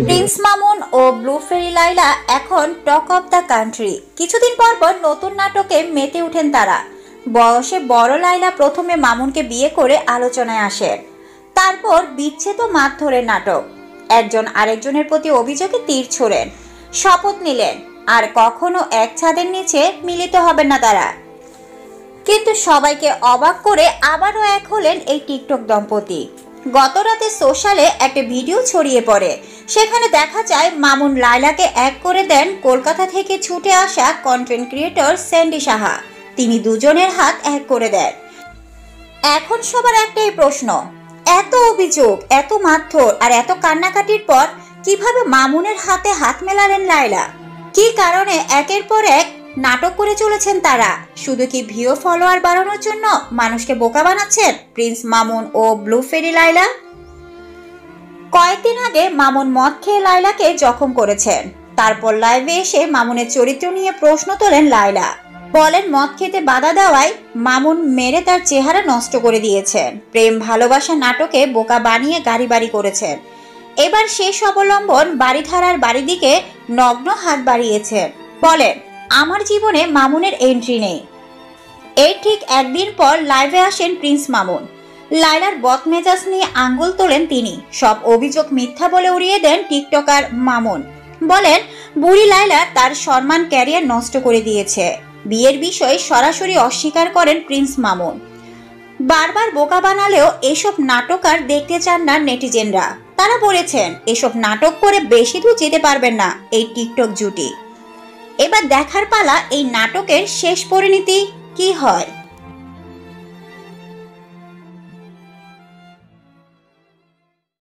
Prince Mamun ও blue ফেরি লাইলা এখন talk of the country. কিছুদিন পর পর নতুন নাটকে মেতে উঠেন তারা। বয়সে বড় লাইলা প্রথমে মামুনকে বিয়ে করে আলোচনায় আসেন, তারপর বিচ্ছেদ ও মারধরের নাটক। একজন আরেকজনের প্রতি অভিযোগে তীর ছোড়েন, শপথ নিলেন আর কখনো এক ছাদের নিচে মিলিত হবেন না তারা। কিন্তু সবাইকে অবাক করে আবারও এক হলেন এই টিকটক দম্পতি। গত রাতে সোশ্যালে একটা ভিডিও ছড়িয়ে পড়ে, সেখানে দেখা যায় মামুন লাইলাকে এক করে দেন কলকাতা থেকে ছুটে আসা কন্টেন্ট ক্রিয়েটর স্যান্ডি সাহা। তিনি দুজনের হাত এক করে দেন। এখন সবার একটাই প্রশ্ন, এত অভিযোগ, এত মারধর আর এত কান্নাকাটির পর কিভাবে মামুনের হাতে হাত মেলালেন লাইলা? কি কারণে একের পর এক নাটক করে চলেছেন তারা? শুধু কি ভিউ ফলোয়ার বাড়ানোর জন্য মানুষকে বোকা বানাচ্ছেন প্রিন্স মামুন ও ব্লু ফেরি লাইলা? কয়েকদিন আগে মামুন মদ খেয়ে লাইলাকে জখম করেছেন। তারপর লাইভে এসে মামুনের চরিত্র নিয়ে প্রশ্ন তোলেন লাইলা। বলেন মদ খেতে বাধা দেওয়ায় মামুন মেরে তার চেহারা নষ্ট করে দিয়েছেন। প্রেম ভালোবাসা নাটকে বোকা বানিয়ে গাড়ি বাড়ি করেছেন। এবার শেষ অবলম্বন বাড়িধারার বাড়ি দিকে নগ্ন হাত বাড়িয়েছেন। বলেন আমার জীবনে মামুনের এন্ট্রি নেই। এই ঠিক একদিন পর লাইভে আসেন প্রিন্স মামুন। লাইলার বদমেজাজ নিয়ে আঙ্গুল তোলেন তিনি। সব অভিযোগ মিথ্যা বলে উড়িয়ে দেন টিকটকার মামুন। বলেন বুড়ি লাইলা তার সম্মান ক্যারিয়ার নষ্ট করে দিয়েছে। বিয়ের বিষয়ে সরাসরি অস্বীকার করেন প্রিন্স মামুন। বারবার বোকা বানালেও এসব নাটক আর দেখতে চান না নেটিজেনরা। তারা বলেছেন এসব নাটক করে বেশি দূর যেতে পারবেন না এই টিকটক জুটি। এবার দেখার পালা এই নাটকের শেষ পরিণতি কি হয়।